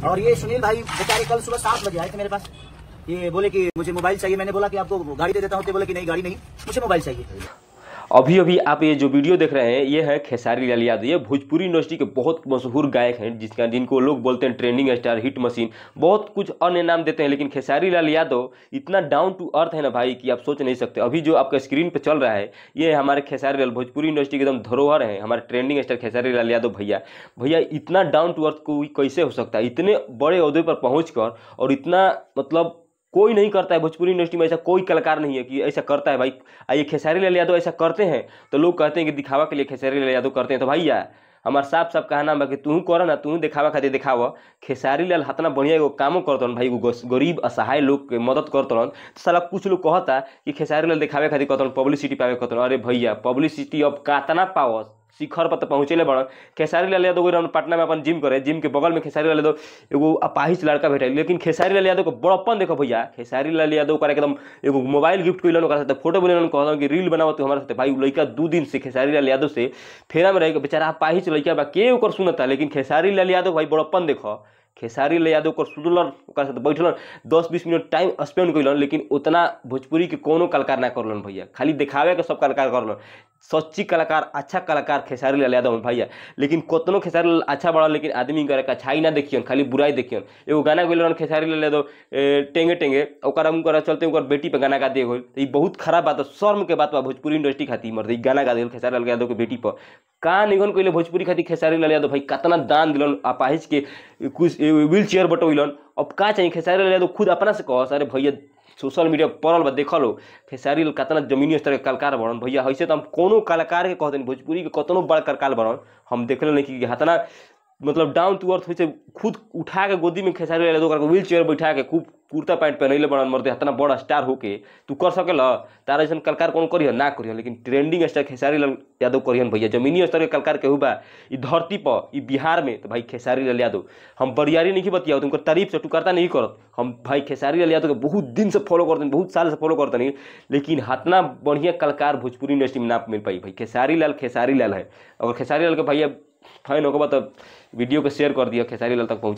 और ये सुनील भाई बेचारे कल सुबह 7 बजे आए थे मेरे पास, ये बोले कि मुझे मोबाइल चाहिए। मैंने बोला कि आपको गाड़ी दे देता हूँ, तो बोले कि नहीं गाड़ी नहीं, मुझे मोबाइल चाहिए। अभी अभी आप ये जो वीडियो देख रहे हैं ये है खेसारी लाल यादव। ये भोजपुरी इंडस्ट्री के बहुत मशहूर गायक हैं जिनको लोग बोलते हैं ट्रेंडिंग स्टार, हिट मशीन, बहुत कुछ अन्य नाम देते हैं। लेकिन खेसारी लाल यादव इतना डाउन टू अर्थ है ना भाई कि आप सोच नहीं सकते। अभी जो आपका स्क्रीन पे चल रहा है ये हमारे खेसारी लाल, भोजपुरी इंडस्ट्री के एकदम धरोहर है, हमारे ट्रेंडिंग स्टार खेसारी लाल यादव भैया। भैया इतना डाउन टू अर्थ कोई कैसे हो सकता है, इतने बड़े ओहदे पर पहुँच कर, और इतना मतलब कोई नहीं करता है भोजपुरी इंडस्ट्री में, ऐसा कोई कलाकार नहीं है कि ऐसा करता है भाई। ये खेसारी लाल यादव ऐसा करते हैं तो लोग कहते हैं कि दिखावा के लिए खेसारी लाल यादव करते हैं। तो भैया हमारे साफ साफ कहना बा कि तू कर ना, तू दिखावा खातिर दिखावा। खेसारी लाल हतना बढ़िया एगो कामो करतन भाई, गरीब असहाय लोग के मदद करतन। तो साला कुछ लोग कहता कि खेसारी लाल दिखावे खातिर करतन, पब्लिसिटी पावे करतन। अरे भैया पब्लिसिटी अब कातना पावस, शिखर पर तो पहुँचेले बड़न। खेसारी लाल यादव गए पटना में अपन जिम करे, जिम के बगल में खेसारी लाल यादव एगो अपाहिज लड़का बैठे। लेकिन खेसारी लाल यादव को बड़प्पन देखो भैया, खेसारी लाल यादव का एकदम एगो मोबाइल गिफ्ट कैलन, ओकरा साथे फोटो बोले कहलन कि रील बनाओ तो हमारे साथे। भाई लड़का 2 दिन से खेसारी लाल यादव से फेरा में रह, बेचारा अपाहिज लड़का बा, के ओकर सुनता। लेकिन खेसारी लाल यादव भाई बड़प्पन देखो, खेसारी लाल यादव को सुनलन, ओकरा साथे बैठलन, 10-20 मिनट टाइम स्पेंड कैलन। लेकिन उतना भोजपुरी के कोनो कलाकार ना करलन भैया, खाली दिखावे के सब कलाकार करलन। सच्ची कलाकार, अच्छा कलाकार खेसारी लाल यादव भैया। लेकिन कतनो खेसारी लाल अच्छा बड़ा, लेकिन आदमी करे अच्छाई ना देखियन, खाली बुराई देखियन। एगो गाना गइल खेसारी लाल यादव टेंगे टेंगे, ओकरा चलते ओकर बेटी पे गाना गा दे गइल। तो ये बहुत खराब बात है, शर्म के बात बा भोजपुरी इंडस्ट्री खातिर। मर्द गाना गा दिल खेसारी लाल यादव के बेटी पर, का निगन कइले भोजपुरी खातिर खेसारी लाल यादव भाई। कितना दान दिलन, अपाहिज के कुछ व्हील चेयर बटोइलन। अब का चाहिए खेसारी लाल यादव खुद अपना से कह, अरे भैया सोशल मीडिया पड़ल बा देख लो खेसारी लाल कितना जमीनी स्तर के कलाकार बनन भैया। ऐसे तो हम कोनो कलाकार के कहते भोजपुरी के कतनो बड़ा कलाकार बनन हम देखले नहीं कि हतना मतलब डाउन टू अर्थ हो, खुद उठा के गोदी में खेसारी लाल यादव व्हील चेयर बैठा के खूब कुर्ता पैंट पहनले बनन। मर्दे हतना बड़ा स्टार होके तू कर सकेला, तारा जैसे कलाकार कौन करिए ना करिए। लेकिन ट्रेंडिंग स्टार खेसारी लाल यादव करियन भैया। जमीनी स्तर के कलाकार केहू बा ई धरती पर, ई बिहार में, तो भाई खेसारी लाल यादव। हम बरियारी नहीं बतिया, तुमको तारीफ से टुकरता नहीं करत। हम भाई खेसारी लाल यादव के बहुत दिन से फॉलो करते, बहुत साल से फॉलो करते नहीं। लेकिन हतना बढ़िया कलाकार भोजपुरी इंडस्ट्री में ना मिल पाई भाई। खेसारी लाल है। अगर खेसारी लाल के भैया फैन होगा तो वीडियो को शेयर कर दिया, खेसारी लाल तक पहुँचा।